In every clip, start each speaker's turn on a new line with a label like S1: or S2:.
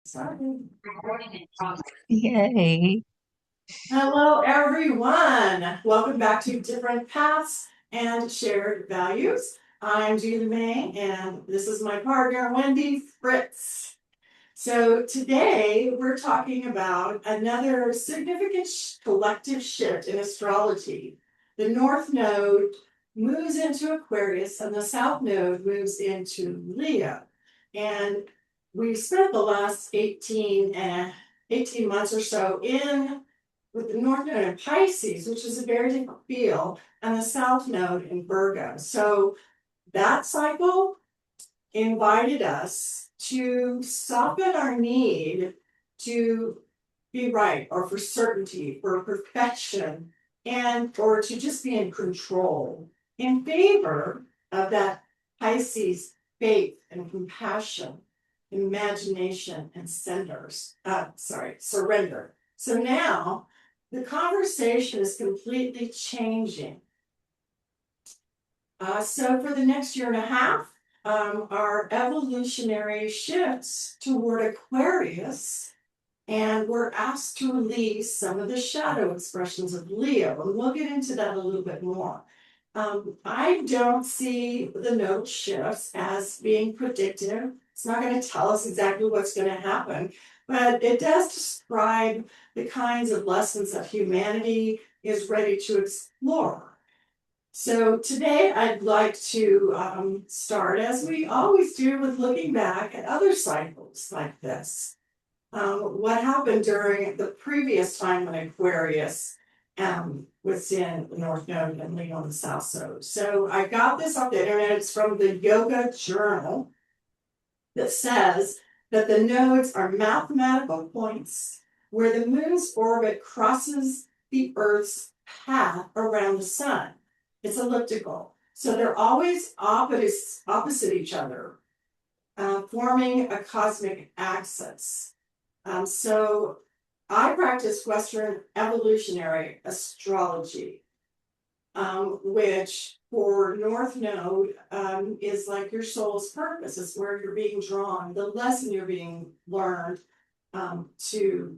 S1: Sorry.
S2: Yay.
S1: Hello, everyone. Welcome back to Different Paths and Shared Values. I'm Julie May, and this is my partner, Wendy Fritz. So today we're talking about another significant collective shift in astrology. The North Node moves into Aquarius, and the South Node moves into Leo. And we spent the last 18 months or so in with the North Node in Pisces, which is a very different feel, and the South Node in Virgo. So that cycle invited us to soften our need to be right or for certainty, for perfection, and or to just be in control in favor of that Pisces faith and compassion, imagination, and surrender. So now the conversation is completely changing. So for the next year and a half, our evolutionary shifts toward Aquarius, and we're asked to release some of the shadow expressions of Leo, and we'll get into that a little bit more. I don't see the node shifts as being predictive. It's not going to tell us exactly what's going to happen, but it does describe the kinds of lessons that humanity is ready to explore. So today I'd like to start, as we always do, with looking back at other cycles like this. What happened during the previous time when Aquarius was in the North Node and Leo on the South Node. So I got this off the internet. It's from the Yoga Journal that says that the nodes are mathematical points where the moon's orbit crosses the Earth's path around the sun. It's elliptical. So they're always opposite each other, forming a cosmic axis. So I practice Western evolutionary astrology, which for North Node is like your soul's purpose. It's where you're being drawn, the lesson you're being learned to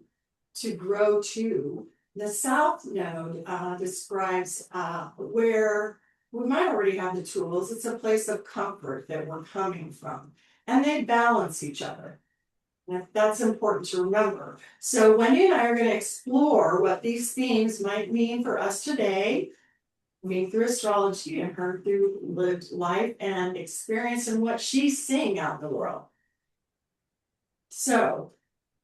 S1: grow to. The South Node describes where we might already have the tools. It's a place of comfort that we're coming from, and they balance each other. That's important to remember. So Wendy and I are going to explore what these themes might mean for us today, me through astrology and her through lived life and experience and what she's seeing out in the world. So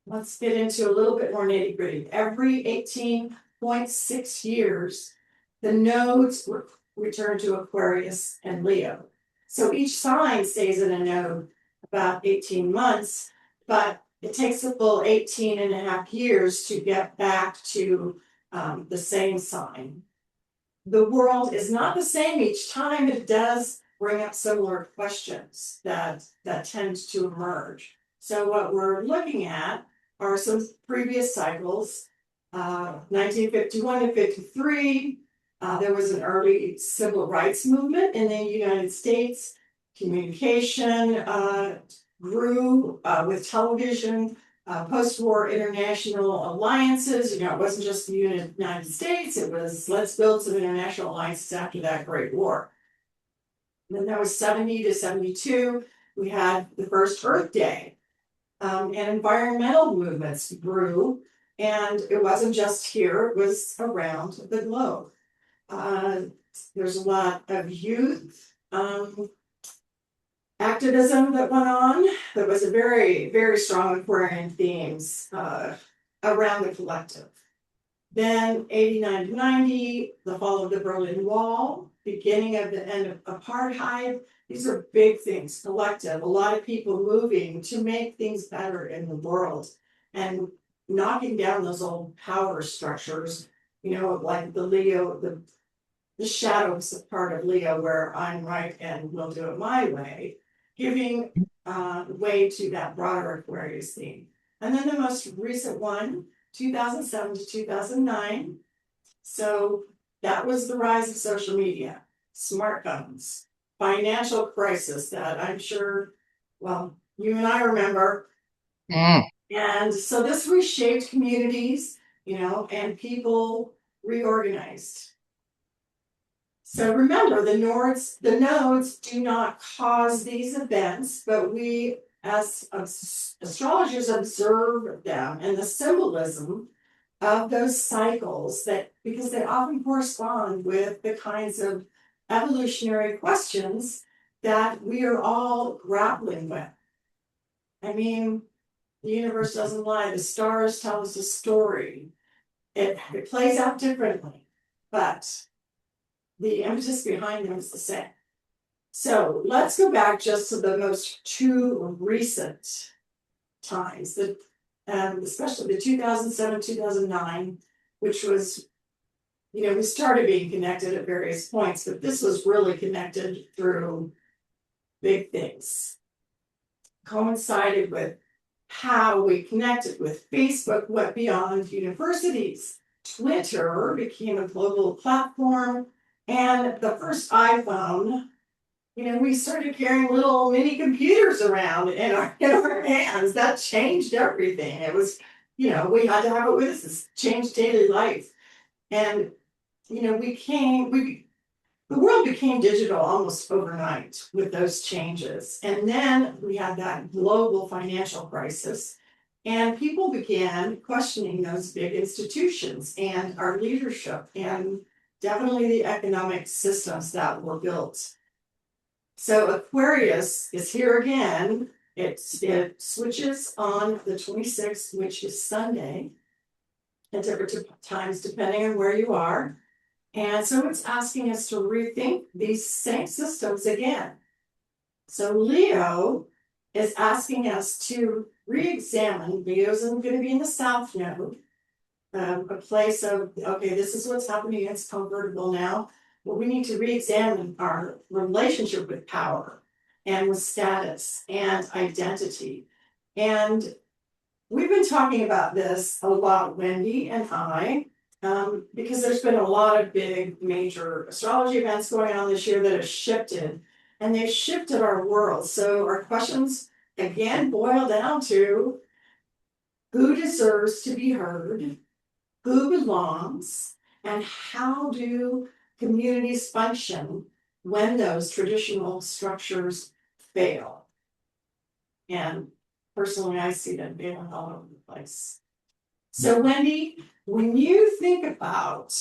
S1: let's get into a little bit more nitty gritty. Every 18.6 years, the nodes return to Aquarius and Leo. So each sign stays in a node about 18 months, but it takes a full 18 and a half years to get back to the same sign. The world is not the same each time. It does bring up similar questions that tend to emerge. So what we're looking at are some previous cycles. 1951 and 53, there was an early civil rights movement in the United States. Communication grew with television, post-war international alliances. You know, it wasn't just the United States. It was, let's build some international alliances after that Great War. And then that was 70 to 72. We had the first Earth Day. And environmental movements grew, and it wasn't just here, it was around the globe. There's a lot of youth activism that went on. There was a very, very strong Aquarian themes around the collective. Then 89 to 90, the fall of the Berlin Wall, beginning of the end of apartheid. These are big things, collective, a lot of people moving to make things better in the world and knocking down those old power structures, you know, like the Leo, the shadows part of Leo where I'm right and we'll do it my way, giving way to that broader Aquarius theme. And then the most recent one, 2007 to 2009. So that was the rise of social media, smartphones, financial crisis that I'm sure, well, you and I remember. And so this reshaped communities, and people reorganized. So remember, the nodes do not cause these events, but we as astrologers observe them and the symbolism of those cycles, that because they often correspond with the kinds of evolutionary questions that we are all grappling with. I mean, the universe doesn't lie. The stars tell us a story. It plays out differently, but the impetus behind them is the same. So let's go back just to the most two recent times, especially the 2007, 2009, which was, we started being connected at various points, but this was really connected through big things. Coincided with how we connected with Facebook, went beyond universities. Twitter became a global platform, and the first iPhone, we started carrying little mini computers around in our hands. That changed everything. It was, we had to have it with us. It changed daily life. And, the world became digital almost overnight with those changes. And then we had that global financial crisis. And people began questioning those big institutions and our leadership and definitely the economic systems that were built. So Aquarius is here again. It switches on the 26th, which is Sunday, at different times depending on where you are. And so it's asking us to rethink these same systems again. So Leo is asking us to re-examine. Leo's going to be in the South Node, a place of, okay, this is what's happening. It's convertible now. Well, we need to re-examine our relationship with power and with status and identity. And we've been talking about this a lot, Wendy and I, because there's been a lot of big major astrology events going on this year that have shifted, and they've shifted our world. So our questions again boil down to who deserves to be heard, who belongs, and how do communities function when those traditional structures fail. And personally, I see them failing all over the place. So, Wendy, when you think about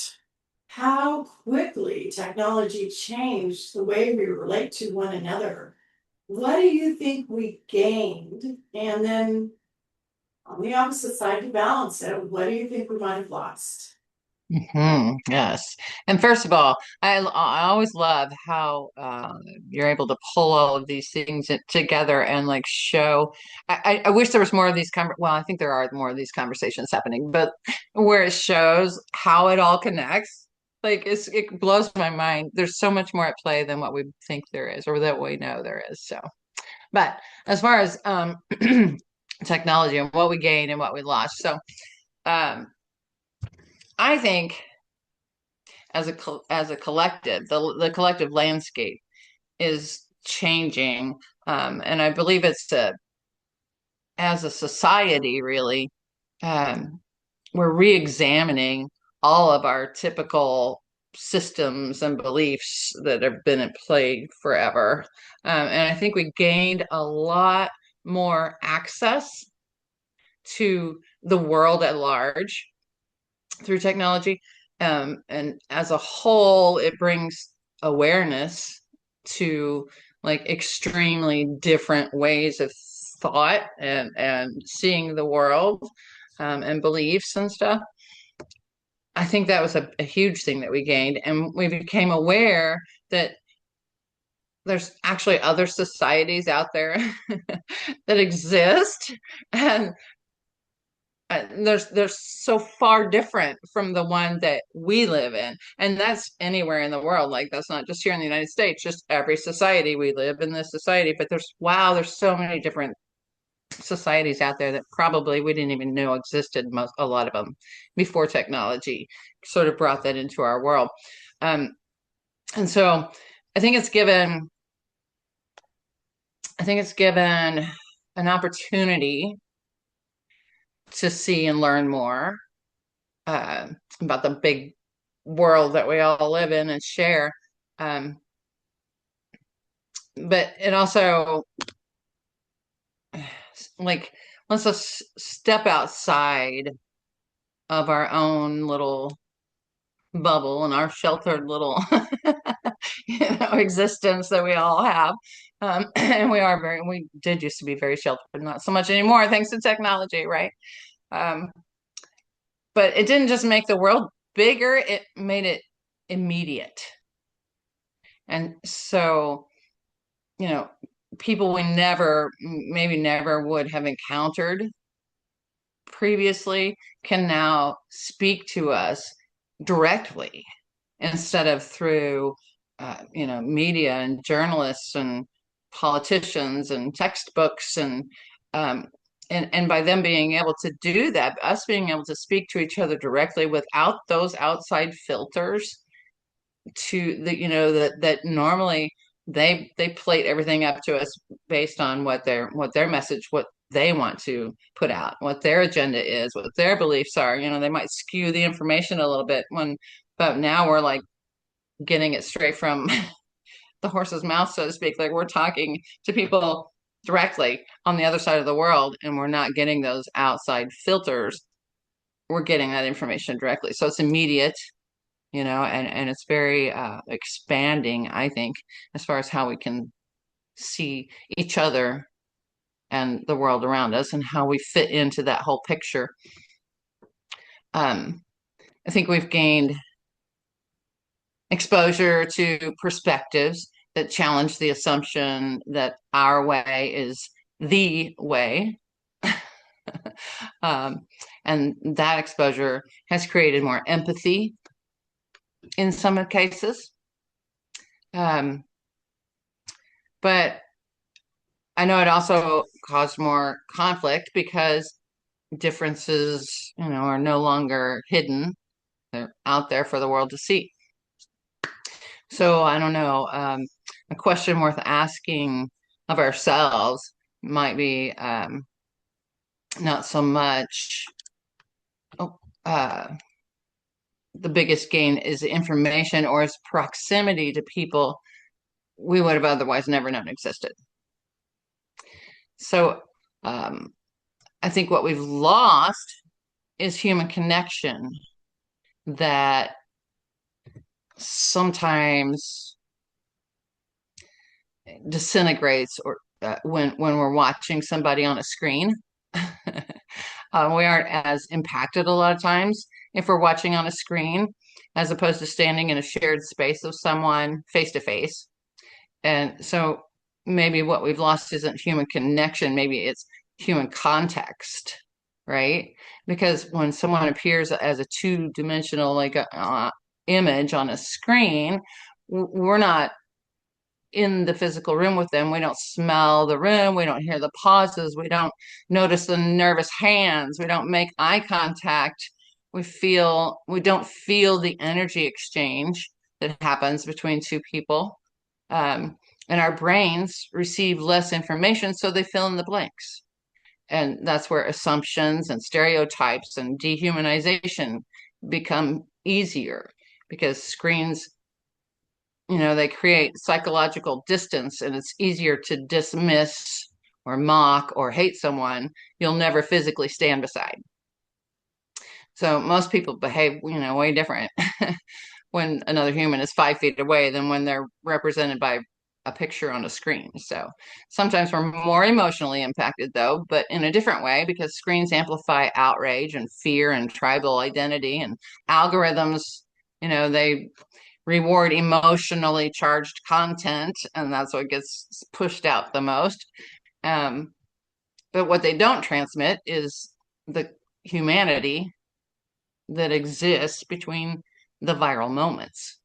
S1: how quickly technology changed the way we relate to one another, what do you think we gained? And then on the opposite side, to balance it, what do you think we might have lost?
S2: Yes. And first of all, I always love how you're able to pull all of these things together and like show. I wish there was more of these well, I think there are more of these conversations happening, but where it shows how it all connects. Like it blows my mind. There's so much more at play than what we think there is or that we know there is. So, but as far as technology and what we gained and what we lost. So, um, I think as a collective, the collective landscape is changing, and I believe it's as a society really, um, we're re-examining all of our typical systems and beliefs that have been in play forever, and I think we gained a lot more access to the world at large through technology. And as a whole, it brings awareness to like extremely different ways of thought and seeing the world, and beliefs and stuff. I think that was a huge thing that we gained. And we became aware that there's actually other societies out there that exist and they're so far different from the one that we live in, and that's anywhere in the world. Like that's not just here in the United States, just every society. We live in this society, but there's so many different societies out there that probably we didn't even know existed, a lot of them, before technology sort of brought that into our world. um, and so i think it's given I think it's given an opportunity to see and learn more uh, about the big world that we all live in and share. Um, but it also like lets us step outside of our own little bubble and our sheltered little existence that we all have. And we did used to be very sheltered, not so much anymore, thanks to technology, right? Um, but it didn't just make the world bigger, it made it immediate. And so, you know, people we maybe never would have encountered previously can now speak to us directly instead of through media and journalists and politicians and textbooks um, and by them being able to do that, us being able to speak to each other directly without those outside filters to the that normally they plate everything up to us based on what their message, what they want to put out, what their agenda is, what their beliefs are. They might skew the information a little bit but now we're like getting it straight from the horse's mouth, so to speak. Like we're talking to people directly on the other side of the world, and we're not getting those outside filters. We're getting that information directly. So it's immediate, and it's very expanding, I think, as far as how we can see each other and the world around us and how we fit into that whole picture. I think we've gained exposure to perspectives that challenge the assumption that our way is the way. And that exposure has created more empathy in some cases. But I know it also caused more conflict because differences, are no longer hidden. They're out there for the world to see. So I don't know. A question worth asking of ourselves might be not so much, oh, the biggest gain is information or is proximity to people we would have otherwise never known existed. So I think what we've lost is human connection that sometimes disintegrates or when we're watching somebody on a screen. We aren't as impacted a lot of times if we're watching on a screen as opposed to standing in a shared space with someone face to face. And so maybe what we've lost isn't human connection, maybe it's human context, right? Because when someone appears as a two-dimensional like image on a screen, we're not in the physical room with them. We don't smell the room. We don't hear the pauses. We don't notice the nervous hands. We don't make eye contact. We don't feel the energy exchange that happens between two people. And our brains receive less information, so they fill in the blanks. And that's where assumptions and stereotypes and dehumanization become easier because screens, they create psychological distance, and it's easier to dismiss or mock or hate someone you'll never physically stand beside. So most people behave, way different when another human is 5 feet away than when they're represented by a picture on a screen. So sometimes we're more emotionally impacted, though, but in a different way because screens amplify outrage and fear and tribal identity, and algorithms, they reward emotionally charged content, and that's what gets pushed out the most. But what they don't transmit is the humanity that exists between the viral moments.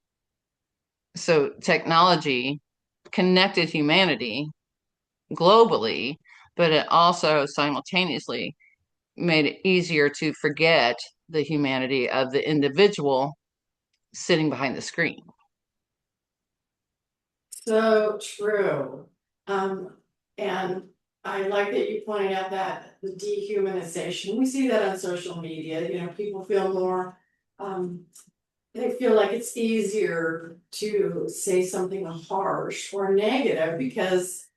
S2: So technology connected humanity globally, but it also simultaneously made it easier to forget the humanity of the individual sitting behind the screen.
S1: So true. And I like that you pointed out that the dehumanization. We see that on social media. You know, people feel more, um, they feel like it's easier to say something harsh or negative because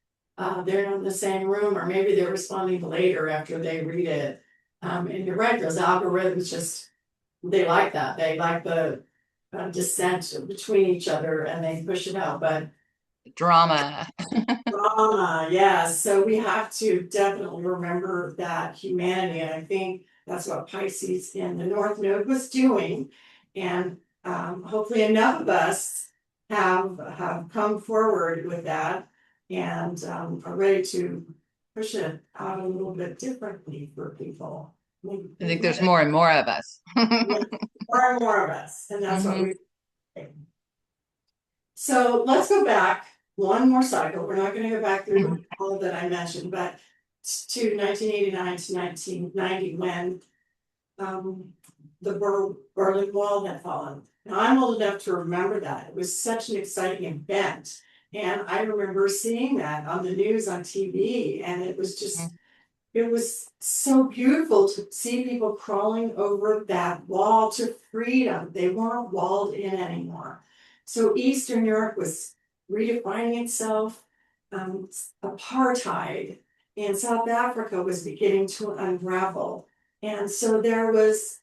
S1: they're in the same room, or maybe they're responding later after they read it. And you're right, those algorithms just, they like that. They like the dissent between each other and they push it out. But
S2: Drama.
S1: drama, yes. So we have to definitely remember that humanity, and I think that's what Pisces in the North Node was doing. And hopefully enough of us have come forward with that and are ready to push it out a little bit differently for people.
S2: I think there's more and more of us.
S1: More and more of us, and that's what
S2: Hmm.
S1: we. So let's go back one more cycle. We're not gonna go back through all that I mentioned, but to 1989 to 1990 when the Berlin Wall had fallen. Now I'm old enough to remember that. It was such an exciting event. And I remember seeing that on the news on TV, and it was just, it was so beautiful to see people crawling over that wall to freedom. They weren't walled in anymore. So Eastern Europe was redefining itself. Um, Apartheid in South Africa was beginning to unravel. And so there was,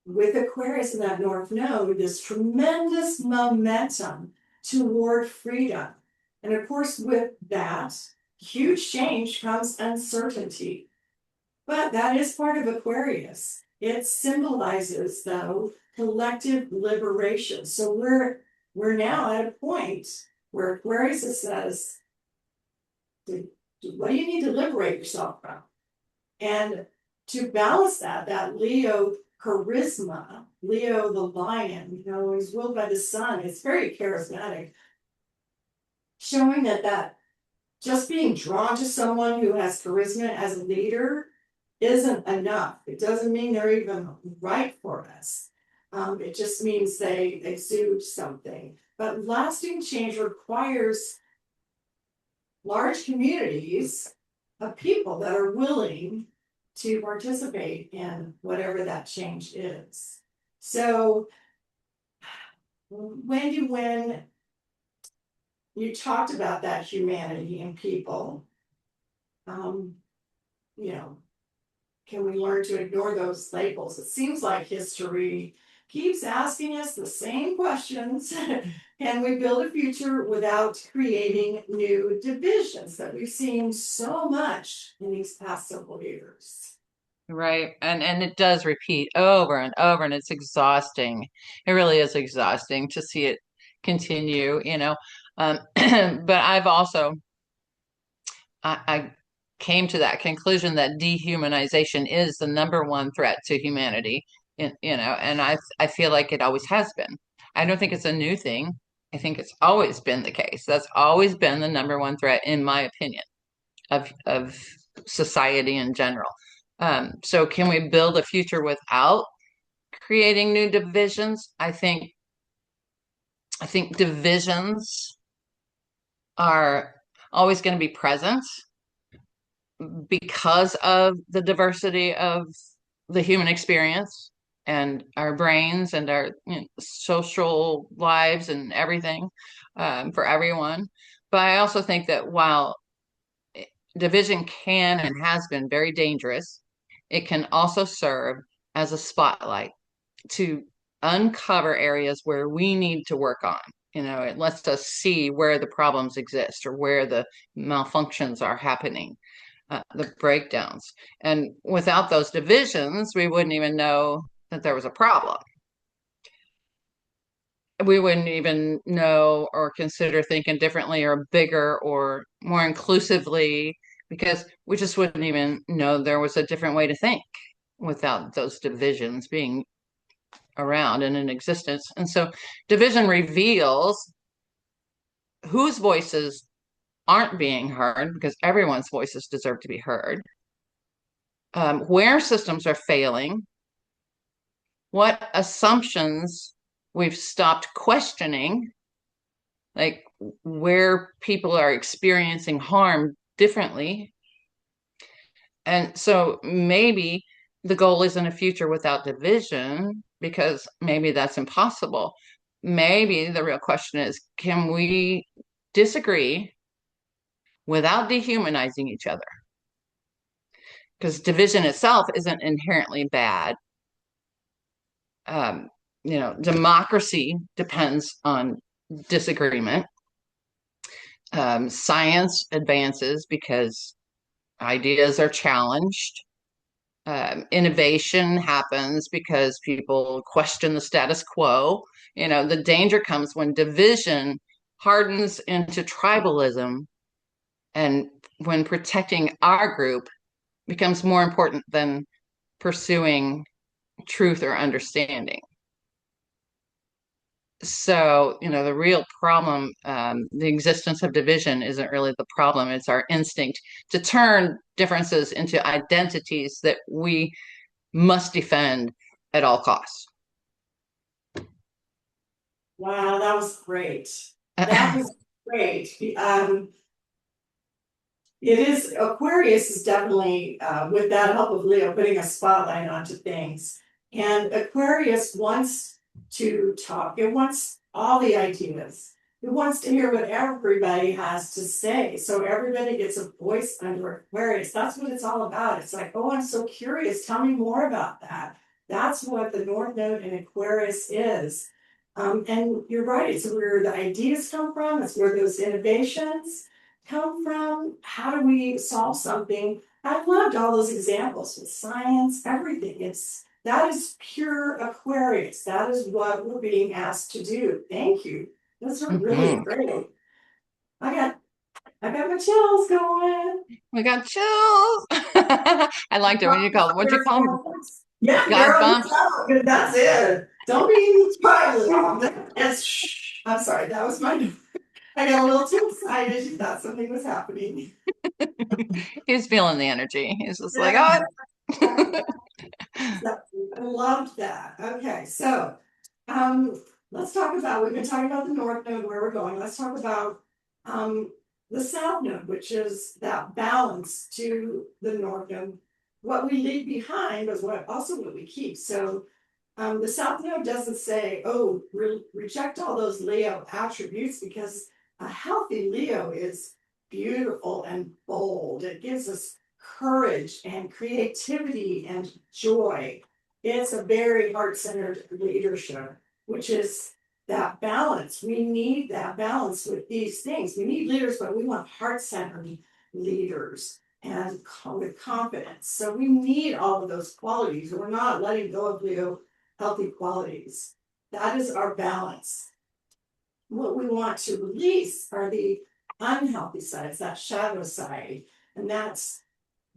S1: with Aquarius in that North Node, this tremendous momentum toward freedom. And of course, with that huge change comes uncertainty. But that is part of Aquarius. It symbolizes, though, collective liberation. So we're now at a point where Aquarius says, what do you need to liberate yourself from? And to balance that, that Leo charisma, Leo the lion, you know, is ruled by the sun. It's very charismatic, showing that just being drawn to someone who has charisma as a leader isn't enough. It doesn't mean they're even right for us. It just means they exude something. But lasting change requires large communities of people that are willing to participate in whatever that change is. So, Wendy, when you talked about that humanity in people, um, you know, can we learn to ignore those labels? It seems like history keeps asking us the same questions. Can we build a future without creating new divisions that we've seen so much in these past several years?
S2: Right. And it does repeat over and over, and it's exhausting. It really is exhausting to see it continue, you know. But I've also I came to that conclusion that dehumanization is the number one threat to humanity, you know, and I feel like it always has been. I don't think it's a new thing. I think it's always been the case. That's always been the number one threat, in my opinion, of society in general. So can we build a future without creating new divisions? I think divisions are always going to be present because of the diversity of the human experience and our brains and our, you know, social lives and everything, for everyone. But I also think that while division can and has been very dangerous, it can also serve as a spotlight to uncover areas where we need to work on. You know, it lets us see where the problems exist or where the malfunctions are happening, the breakdowns. And without those divisions, we wouldn't even know that there was a problem. We wouldn't even know or consider thinking differently or bigger or more inclusively, because we just wouldn't even know there was a different way to think without those divisions being around and in existence. And so division reveals whose voices aren't being heard, because everyone's voices deserve to be heard, where systems are failing, what assumptions we've stopped questioning, like where people are experiencing harm differently. And so maybe the goal isn't a future without division, because maybe that's impossible. Maybe the real question is, can we disagree without dehumanizing each other? Because division itself isn't inherently bad. Um, Democracy depends on disagreement. Science advances because ideas are challenged. Innovation happens because people question the status quo. The danger comes when division hardens into tribalism, and when protecting our group becomes more important than pursuing truth or understanding. So, the real problem, the existence of division isn't really the problem. It's our instinct to turn differences into identities that we must defend at all costs.
S1: Wow, that was great. That was great. It is, Aquarius is definitely, with that help of Leo, putting a spotlight onto things. And Aquarius wants to talk. It wants all the ideas. It wants to hear what everybody has to say. So everybody gets a voice under Aquarius. That's what it's all about. It's like, oh, I'm so curious. Tell me more about that. That's what the North Node in Aquarius is. And you're right, it's where the ideas come from, it's where those innovations come from. How do we solve something? I loved all those examples with science, everything. That is pure Aquarius. That is what we're being asked to do. Thank you. Those are really great. I got I got my chills going.
S2: We got chills. I liked it when you called it. What'd you call them?
S1: Yeah,
S2: God
S1: girl,
S2: bumps.
S1: that's it. Don't be tribal. I'm sorry, that was my. I got a little too excited. She thought something was happening.
S2: He's feeling the energy. He's just like,
S1: Yeah.
S2: oh.
S1: So, I loved that. Okay, so let's talk about, we've been talking about the North Node, where we're going. Let's talk about um, the South Node, which is that balance to the North Node. What we leave behind is what we keep. So the South Node doesn't say, oh, reject all those Leo attributes, because a healthy Leo is beautiful and bold. It gives us courage and creativity and joy. It's a very heart-centered leadership, which is that balance. We need that balance with these things. We need leaders, but we want heart-centered leaders and with confidence. So we need all of those qualities. We're not letting go of Leo healthy qualities. That is our balance. What we want to release are the unhealthy sides, that shadow side, and that's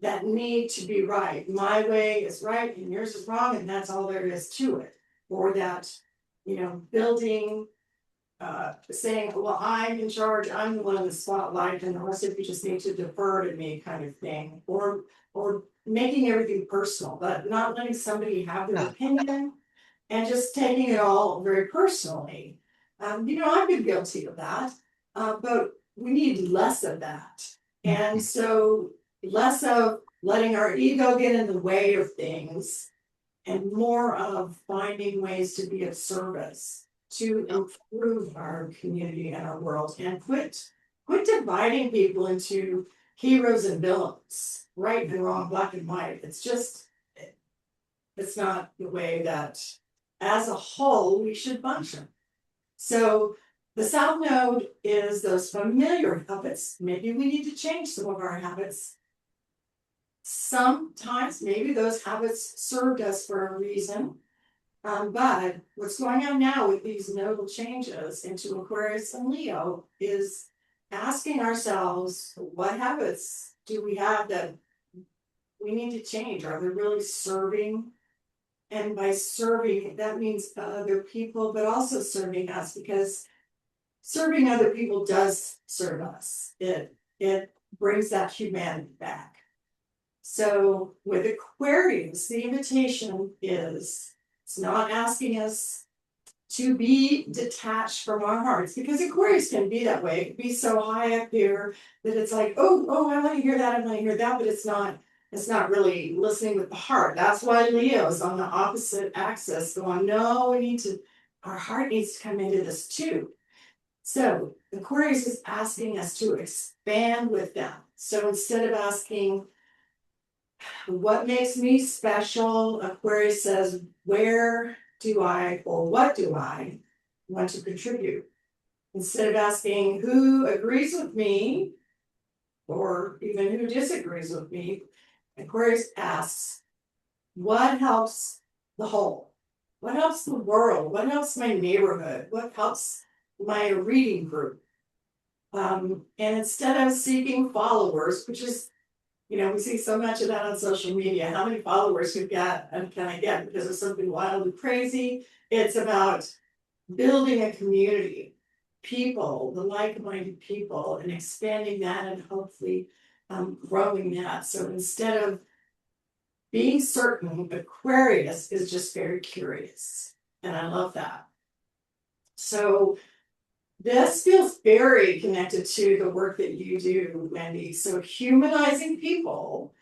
S1: that need to be right. My way is right and yours is wrong, and that's all there is to it. Or that, building, saying, well, I'm in charge, I'm the one in the spotlight, and the rest of you just need to defer to me, kind of thing. Or making everything personal, but not letting somebody have their opinion and just taking it all very personally. I've been guilty of that, but we need less of that. And so less of letting our ego get in the way of things and more of finding ways to be of service to improve our community and our world, and quit dividing people into heroes and villains, right and wrong, black and white. It's not the way that as a whole we should function. So the South Node is those familiar habits. Maybe we need to change some of our habits. Sometimes maybe those habits served us for a reason. But what's going on now with these nodal changes into Aquarius and Leo is asking ourselves, what habits do we have that we need to change? Are they really serving? And by serving, that means other people, but also serving us, because serving other people does serve us. It brings that humanity back. So with Aquarius, the invitation is, it's not asking us to be detached from our hearts, because Aquarius can be that way. It can be so high up here that it's like, oh, I want to hear that, I want to hear that, but it's not really listening with the heart. That's why Leo's on the opposite axis going, no, our heart needs to come into this too. So Aquarius is asking us to expand with them. So instead of asking, what makes me special? Aquarius says, where do I, or what do I want to contribute? Instead of asking who agrees with me or even who disagrees with me, Aquarius asks, what helps the whole? What helps the world? What helps my neighborhood? What helps my reading group? And instead of seeking followers, which is, we see so much of that on social media. How many followers you get and can I get because of something wild and crazy? It's about building a community, people, the like-minded people, and expanding that and hopefully growing that. So instead of being certain, Aquarius is just very curious. And I love that. So this feels very connected to the work that you do, Wendy. So humanizing people,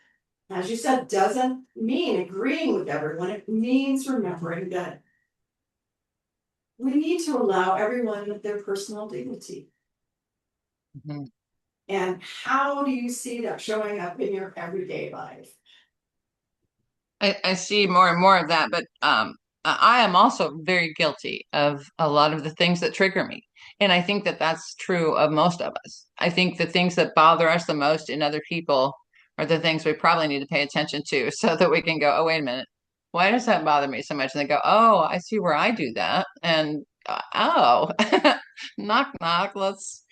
S1: as you said, doesn't mean agreeing with everyone. It means remembering that we need to allow everyone their personal dignity.
S2: Mhm.
S1: And how do you see that showing up in your everyday life?
S2: I see more and more of that, but I am also very guilty of a lot of the things that trigger me. And I think that that's true of most of us. I think the things that bother us the most in other people are the things we probably need to pay attention to so that we can go, oh, wait a minute. Why does that bother me so much? And they go, oh, I see where I do that. And oh, knock, knock. Let's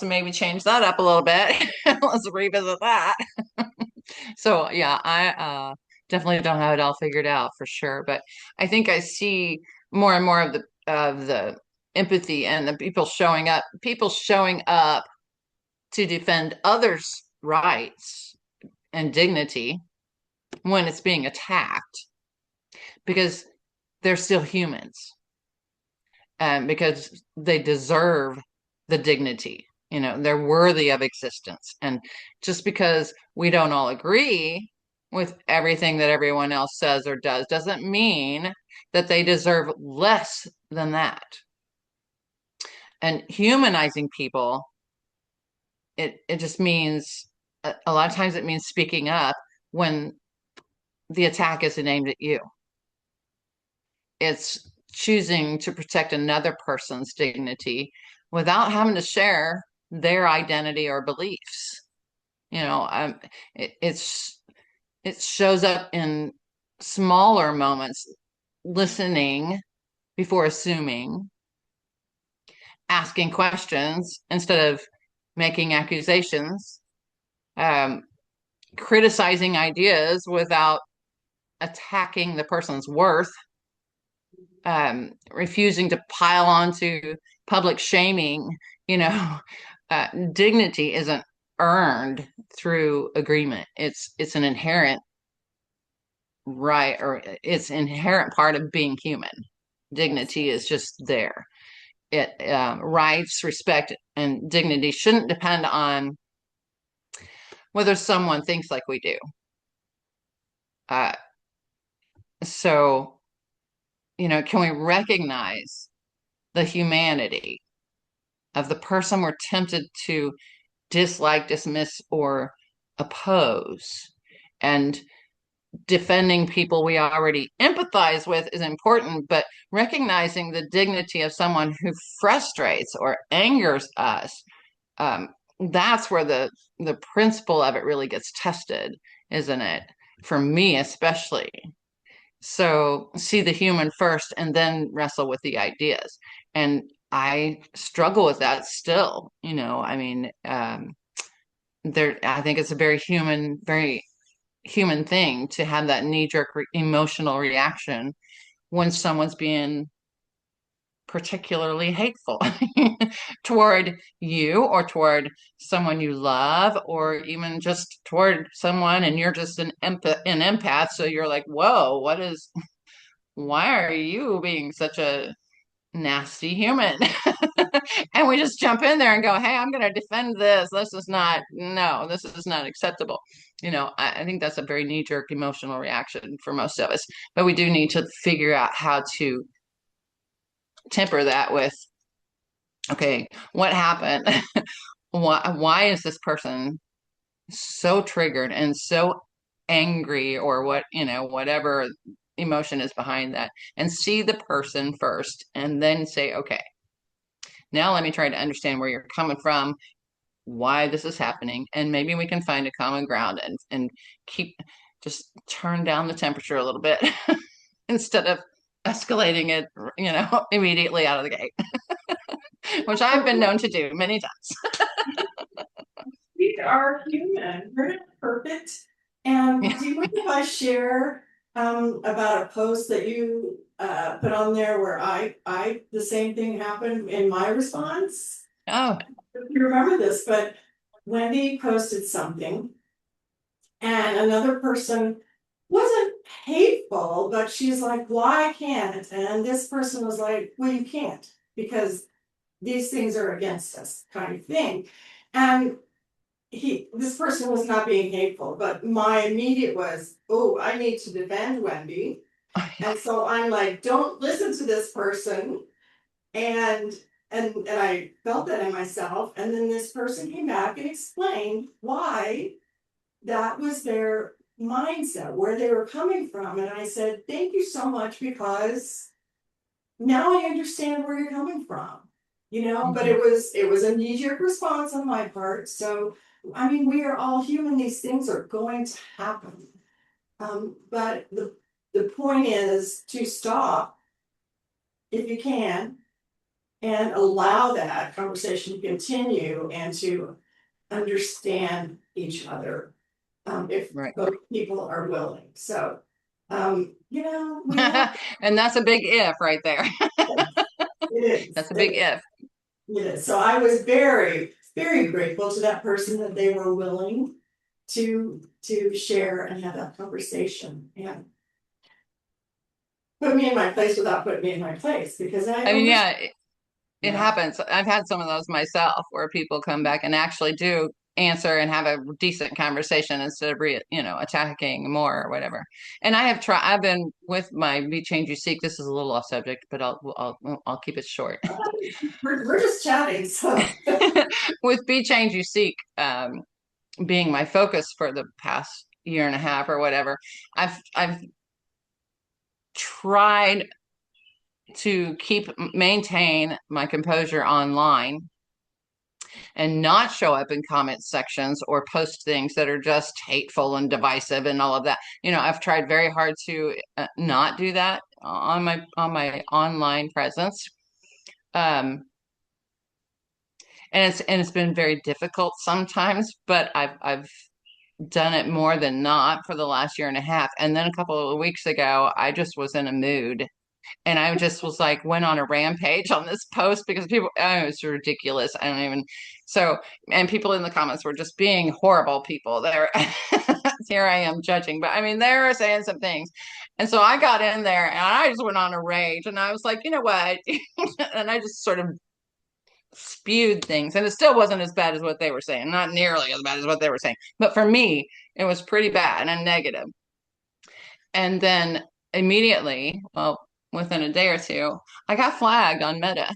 S2: maybe change that up a little bit. Let's revisit that. So yeah, I definitely don't have it all figured out for sure, but I think I see more and more of the empathy and the people showing up to defend others' rights and dignity when it's being attacked because they're still humans and because they deserve the dignity. They're worthy of existence. And just because we don't all agree with everything that everyone else says or does doesn't mean that they deserve less than that. And humanizing people, it just means a lot of times it means speaking up when the attack isn't aimed at you. It's choosing to protect another person's dignity without having to share their identity or beliefs. You know, um, it's it shows up in smaller moments, listening before assuming, asking questions instead of making accusations, um, criticizing ideas without attacking the person's worth, refusing to pile on to public shaming. You know, dignity isn't earned through agreement. It's an inherent right, or it's inherent part of being human.
S1: Yes.
S2: Dignity is just there. It rights, respect, and dignity shouldn't depend on whether someone thinks like we do. Uh, so, can we recognize the humanity of the person we're tempted to dislike, dismiss, or oppose? And defending people we already empathize with is important, but recognizing the dignity of someone who frustrates or angers us, um, that's where the principle of it really gets tested, isn't it? For me, especially. So see the human first and then wrestle with the ideas. And I struggle with that still. I mean, I think it's a very human thing to have that knee-jerk emotional reaction when someone's being particularly hateful toward you or toward someone you love or even just toward someone and you're just an empath, so you're like, whoa, why are you being such a nasty human. And we just jump in there and go, hey, I'm going to defend this. This is not, no, this is not acceptable. I think that's a very knee-jerk emotional reaction for most of us. But we do need to figure out how to temper that with, okay, what happened? Why is this person so triggered and so angry, or whatever emotion is behind that, and see the person first and then say, okay, now let me try to understand where you're coming from, why this is happening, and maybe we can find a common ground and keep just turn down the temperature a little bit instead of escalating it, immediately out of the gate, which I've been known to do many times.
S1: We are human. We're not perfect. And do you mind if I share about a post that you put on there where I the same thing happened in my response?
S2: Oh,
S1: If you remember this, but Wendy posted something and another person wasn't hateful, but she's like, why can't? And this person was like, well, you can't because these things are against us, kind of thing. And this person was not being hateful, but my immediate was, oh, I need to defend Wendy. And so I'm like, don't listen to this person. And and I felt that in myself. And then this person came back and explained why that was their mindset, where they were coming from. And I said, thank you so much, because now I understand where you're coming from. But it was a knee-jerk response on my part. So I mean, we are all human, these things are going to happen. But the point is to stop if you can and allow that conversation to continue and to understand each other, if
S2: right.
S1: both people are willing. So we have
S2: And that's a big if right there.
S1: it is.
S2: That's a big if.
S1: So I was very, very grateful to that person that they were willing to share and have that conversation and put me in my place without putting me in my place, because I
S2: I mean,
S1: understand.
S2: yeah, it
S1: Yeah.
S2: happens. I've had some of those myself where people come back and actually do answer and have a decent conversation instead of attacking more or whatever. And I've been with my Be Change You Seek. This is a little off subject, but I'll keep it short.
S1: We're just chatting, so
S2: With Be Change You Seek, being my focus for the past year and a half or whatever, I've tried to maintain my composure online and not show up in comment sections or post things that are just hateful and divisive and all of that. I've tried very hard to not do that on my online presence. And it's been very difficult sometimes, but I've done it more than not for the last year and a half. And then a couple of weeks ago, I just was in a mood. And I just was like, went on a rampage on this post because people, oh, it's ridiculous. I don't even, so, and people in the comments were just being horrible people there. Here I am judging, but I mean, they were saying some things. And so I got in there and I just went on a rage and I was like, you know what? And I just sort of spewed things. And it still wasn't as bad as what they were saying, not nearly as bad as what they were saying. But for me, it was pretty bad and negative. And then immediately, well, within a day or two, I got flagged on Meta.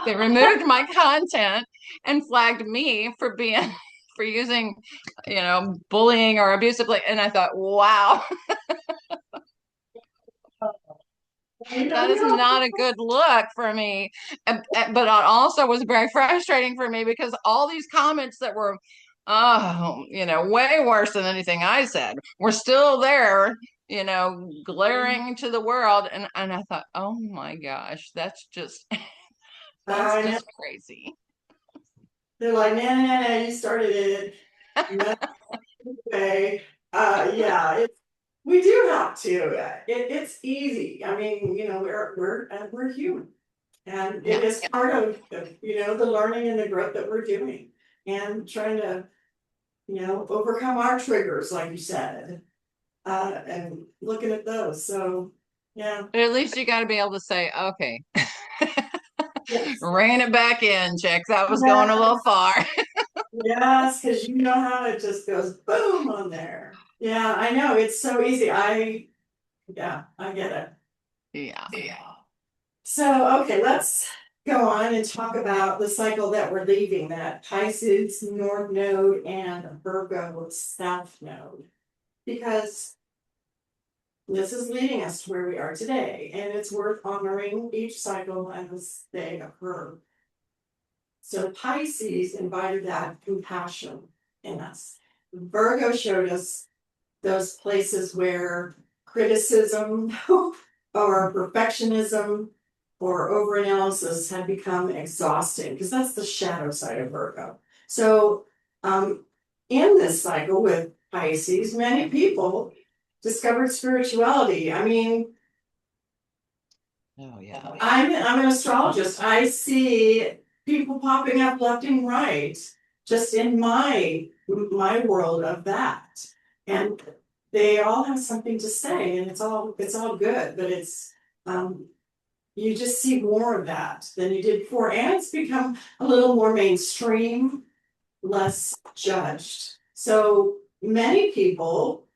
S2: They removed my content and flagged me for being for using, bullying or abusively. And I thought, wow, that is not a good look for me. But it also was very frustrating for me because all these comments that were, oh, way worse than anything I said were still there, glaring to the world. And I thought, oh my gosh, that's just that's
S1: I know.
S2: just crazy.
S1: They're like, nah, you started it. No way. Yeah, we do have to. It's easy. I mean, we're human, and
S2: Yeah.
S1: it is part of the learning and the growth that we're doing, and trying to overcome our triggers, like you said, and looking at those. So Yeah.
S2: But at least you got to be able to say, okay,
S1: Yes.
S2: rein it back in, chicks. That was going a little
S1: Yes.
S2: far.
S1: Yes, because you know how it just goes boom on there. Yeah, I know. It's so easy. Yeah, I get it.
S2: Yeah.
S1: Yeah. So, okay, let's go on and talk about the cycle that we're leaving, that Pisces North Node and Virgo South Node. Because this is leading us to where we are today, and it's worth honoring each cycle as they occur. So Pisces invited that compassion in us. Virgo showed us those places where criticism or perfectionism or overanalysis had become exhausting, because that's the shadow side of Virgo. So, in this cycle with Pisces, many people discovered spirituality. I mean,
S2: Oh, yeah.
S1: I'm an astrologist. I see people popping up left and right just in my world of that. And they all have something to say, and it's all good, but it's you just see more of that than you did before. And it's become a little more mainstream, less judged. So many people,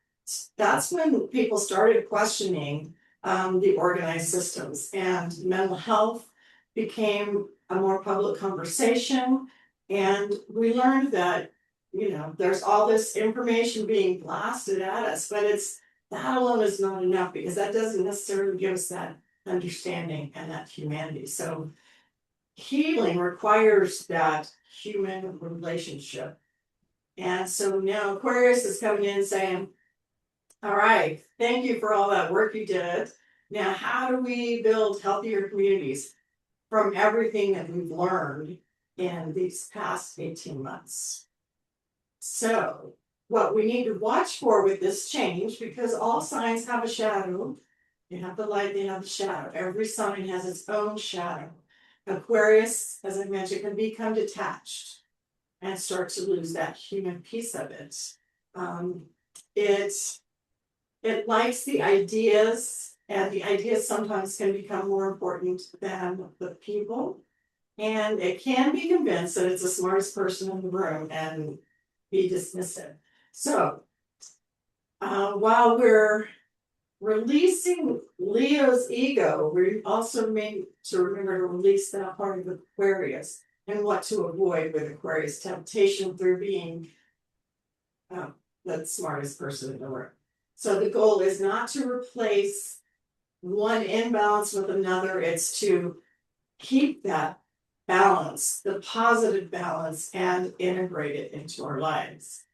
S1: that's when people started questioning the organized systems, and mental health became a more public conversation. And we learned that, there's all this information being blasted at us, but that alone is not enough, because that doesn't necessarily give us that understanding and that humanity. So healing requires that human relationship. And so now Aquarius is coming in saying, all right, thank you for all that work you did. Now, how do we build healthier communities from everything that we've learned in these past 18 months? So, what we need to watch for with this change, because all signs have a shadow, you have the light, you have the shadow. Every sign has its own shadow. Aquarius, as I mentioned, can become detached and start to lose that human piece of it. Um, it it likes the ideas, and the ideas sometimes can become more important than the people. And it can be convinced that it's the smartest person in the room and be dismissive. So, while we're releasing Leo's ego, we also need to remember to release that part of Aquarius, and what to avoid with Aquarius: temptation through being um, the smartest person in the room. So the goal is not to replace one imbalance with another, it's to keep that balance, the positive balance, and integrate it into our lives.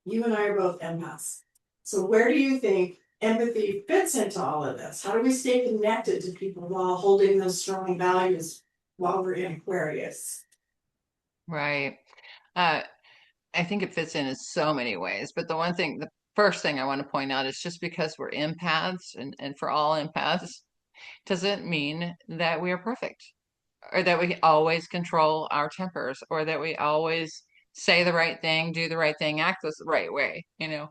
S1: You and I are both empaths. So where do you think empathy fits into all of this? How do we stay connected to people while holding those strong values while we're in Aquarius?
S2: Right. Uh, I think it fits in so many ways. But the first thing I want to point out is just because we're empaths and for all empaths doesn't mean that we are perfect, or that we always control our tempers, or that we always say the right thing, do the right thing, act the right way, and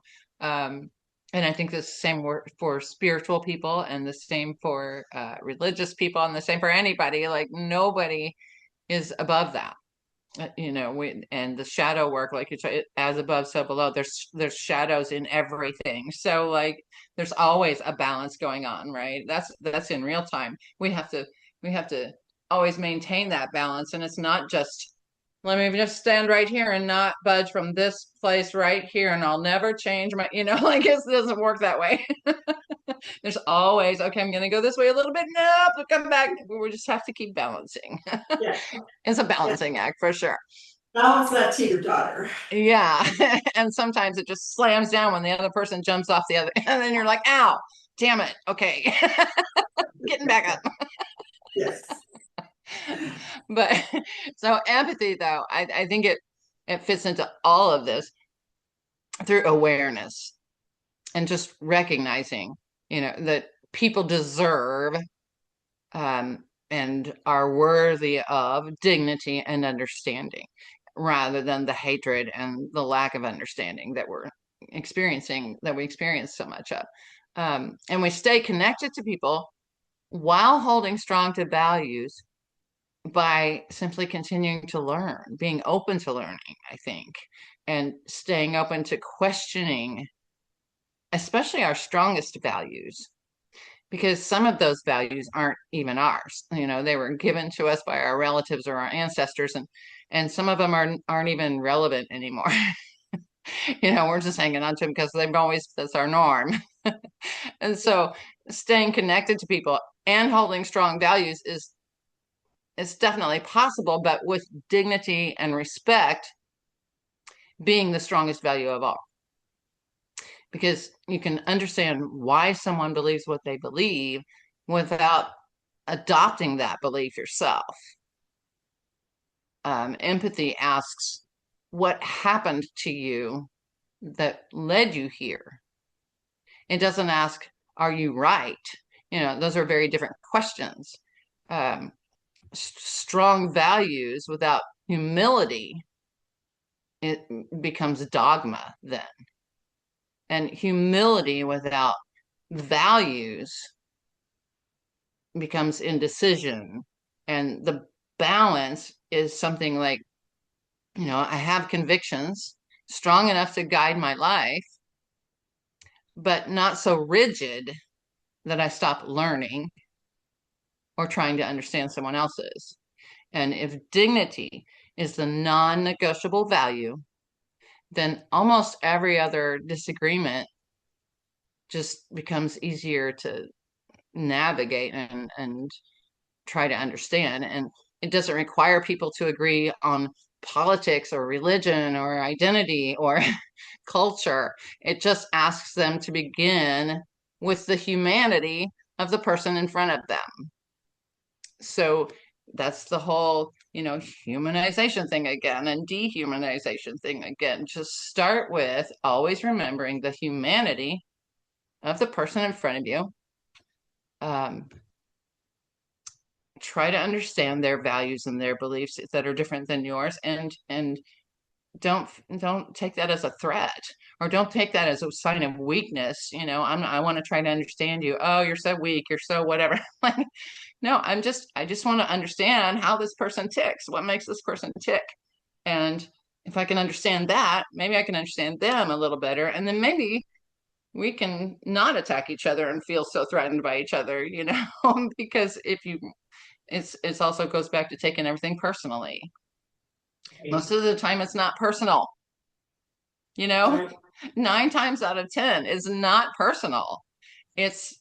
S2: I think the same for spiritual people, and the same for religious people, and the same for anybody. Like, nobody is above that. And the shadow work, like it's as above so below. There's shadows in everything, so like there's always a balance going on, right? That's in real time. We have to always maintain that balance, and it's not just, let me just stand right here and not budge from this place right here, and I'll never change my, like, it doesn't work that way. There's always, okay, I'm gonna go this way a little bit, nope, I'll come back. We just have to keep balancing.
S1: Yeah,
S2: It's a
S1: yeah.
S2: balancing act for sure.
S1: Balance that teeter totter.
S2: Yeah. And sometimes it just slams down when the other person jumps off the other, and then you're like, ow, damn it. Okay. Getting back up.
S1: Yes.
S2: But so empathy, though, I think it fits into all of this through awareness, and just recognizing, that people deserve, and are worthy of dignity and understanding, rather than the hatred and the lack of understanding that we experience so much of. And we stay connected to people while holding strong to values by simply continuing to learn, being open to learning, I think, and staying open to questioning, especially our strongest values, because some of those values aren't even ours. They were given to us by our relatives or our ancestors, and some of them aren't even relevant anymore. We're just hanging on to them because that's our norm. And so staying connected to people and holding strong values is definitely possible, but with dignity and respect being the strongest value of all. Because you can understand why someone believes what they believe without adopting that belief yourself. Empathy asks, what happened to you that led you here? It doesn't ask, are you right? Those are very different questions. Strong values without humility, it becomes dogma then. And humility without values becomes indecision. And the balance is something like, I have convictions strong enough to guide my life, but not so rigid that I stop learning or trying to understand someone else's. And if dignity is the non-negotiable value, then almost every other disagreement just becomes easier to navigate and try to understand. And it doesn't require people to agree on politics or religion or identity or culture. It just asks them to begin with the humanity of the person in front of them. So that's the whole, humanization thing again and dehumanization thing again. Just start with always remembering the humanity of the person in front of you. Try to understand their values and their beliefs that are different than yours, and don't take that as a threat, or don't take that as a sign of weakness. I want to try to understand you. Oh, you're so weak, you're so whatever. Like, no, I just want to understand how this person ticks, what makes this person tick. And if I can understand that, maybe I can understand them a little better, and then maybe we can not attack each other and feel so threatened by each other, because if you it's also goes back to taking everything personally. Most of the time it's not personal, you know?
S1: Right.
S2: 9 times out of 10 is not personal. It's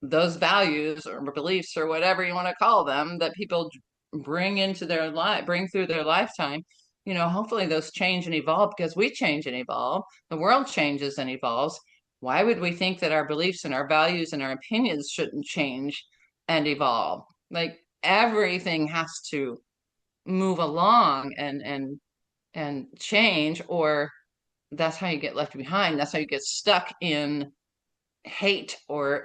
S2: those values or beliefs or whatever you want to call them that people bring into their life, bring through their lifetime. Hopefully those change and evolve because we change and evolve. The world changes and evolves. Why would we think that our beliefs and our values and our opinions shouldn't change and evolve? Like everything has to move along and change, or that's how you get left behind. That's how you get stuck in hate, or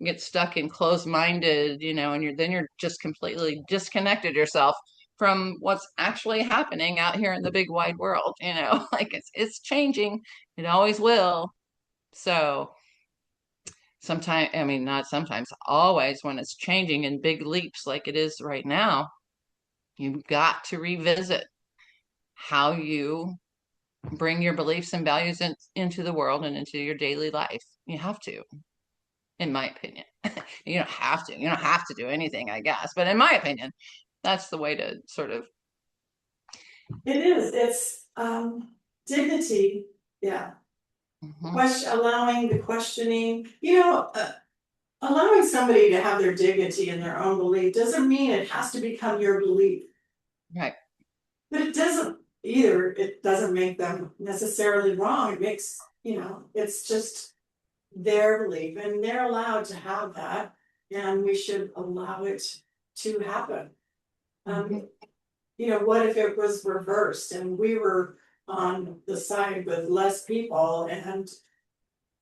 S2: get stuck in closed-minded, and you're just completely disconnected yourself from what's actually happening out here in the big wide world. Like it's changing. It always will. So sometimes, I mean, not sometimes, always, when it's changing in big leaps like it is right now, you've got to revisit how you bring your beliefs and values into the world and into your daily life. You have to, in my opinion. You don't have to. You don't have to do anything, I guess. But in my opinion, that's the way to sort of.
S1: It is. It's dignity. Yeah.
S2: Mhm.
S1: Allowing the questioning. Allowing somebody to have their dignity and their own belief doesn't mean it has to become your belief.
S2: Right.
S1: But it doesn't either. It doesn't make them necessarily wrong. It makes, it's just their belief, and they're allowed to have that, and we should allow it to happen.
S2: Mhm.
S1: What if it was reversed and we were on the side with less people, and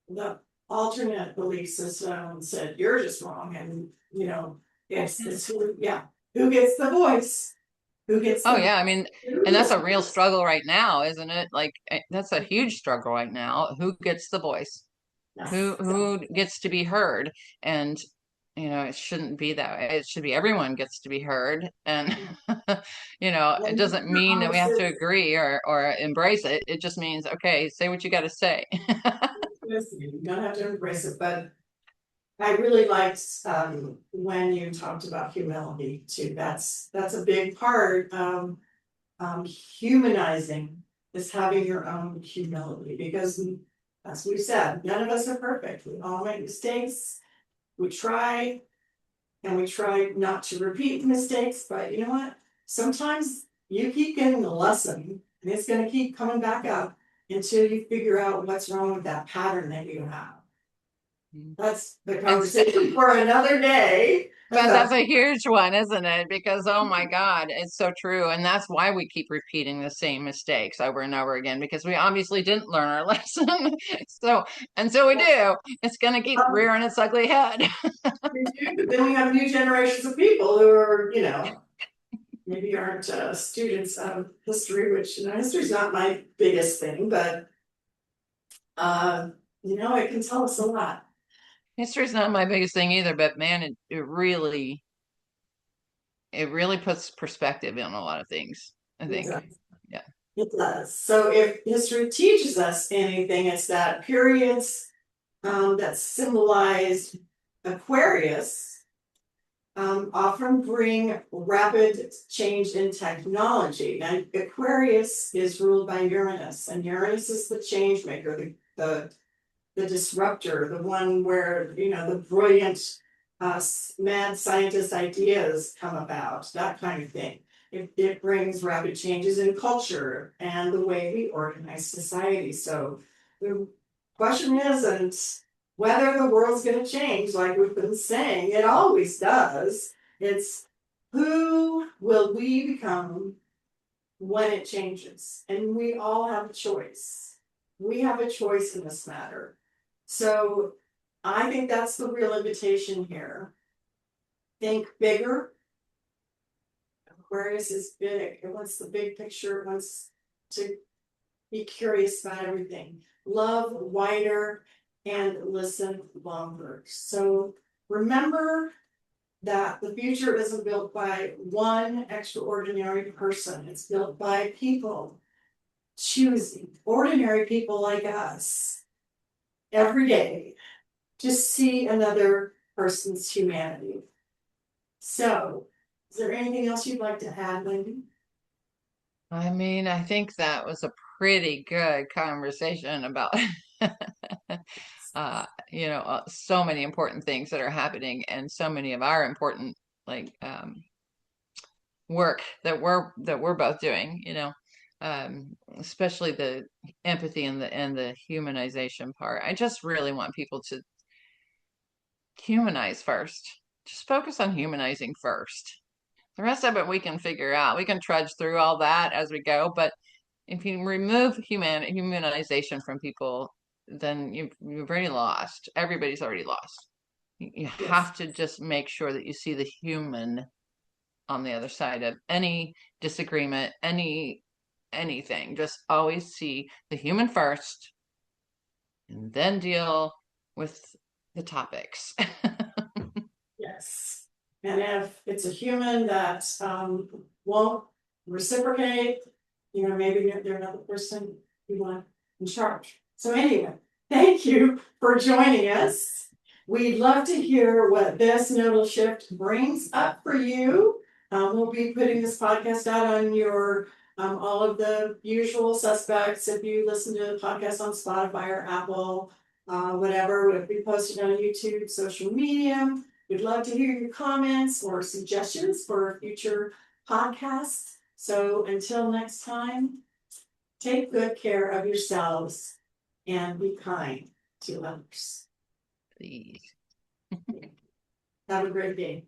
S1: the alternate belief system said you're just wrong, and it's who gets the voice, who gets
S2: Oh
S1: the
S2: yeah, I mean, and that's a real struggle right now, isn't it? Like that's a huge struggle right now. Who gets the voice?
S1: Yes.
S2: Who gets to be heard? And it shouldn't be that way. It should be everyone gets to be heard. And it
S1: And
S2: doesn't mean that we have to agree or embrace it. It just means, okay, say what you got to say.
S1: you don't have to embrace it, but I really liked when you talked about humility too. That's a big part of humanizing, is having your own humility, because as we said, none of us are perfect. We all make mistakes. We try, and we try not to repeat mistakes, but you know what? Sometimes you keep getting the lesson, and it's going to keep coming back up until you figure out what's wrong with that pattern that you have. That's the conversation for another day.
S2: But that's a huge one, isn't it? Because, oh my God, it's so true. And that's why we keep repeating the same mistakes over and over again, because we obviously didn't learn our lesson. So until we do, it's going to keep rearing its ugly head.
S1: We do, but then we have new generations of people who are, maybe aren't students of history, which, history is not my biggest thing, but, it can tell us a lot.
S2: History's not my biggest thing either, but man, it really puts perspective in a lot of things, I think. Yeah.
S1: It does. So if history teaches us anything, it's that periods that symbolize Aquarius often bring rapid change in technology. Now, Aquarius is ruled by Uranus, and Uranus is the change maker, the disruptor, the one where, the brilliant, mad scientist ideas come about, that kind of thing. It brings rapid changes in culture and the way we organize society. So the question isn't whether the world's going to change, like we've been saying, it always does. It's who will we become when it changes? And we all have a choice. We have a choice in this matter. So I think that's the real invitation here. Think bigger. Aquarius is big. It wants the big picture. It wants to be curious about everything. Love wider and listen longer. So remember that the future isn't built by one extraordinary person. It's built by people choosing, ordinary people like us, every day to see another person's humanity. So, is there anything else you'd like to add, Wendy?
S2: I mean, I think that was a pretty good conversation about, so many important things that are happening, and so many of our important, like, work that we're both doing, especially the empathy and the humanization part. I just really want people to humanize first. Just focus on humanizing first. The rest of it we can figure out. We can trudge through all that as we go, but if you remove humanization from people, then you've already lost. Everybody's already lost. You have to just make sure that you see the human on the other side of any disagreement, anything. Just always see the human first, and then deal with the topics.
S1: Yes. And if it's a human that won't reciprocate, maybe they're another person you want in charge. So anyway, thank you for joining us. We'd love to hear what this nodal shift brings up for you. We'll be putting this podcast out on your all of the usual suspects. If you listen to the podcast on Spotify or Apple, whatever, it'll be posted on YouTube, social media. We'd love to hear your comments or suggestions for future podcasts. So until next time, take good care of yourselves and be kind to others.
S2: Please.
S1: Have a great day.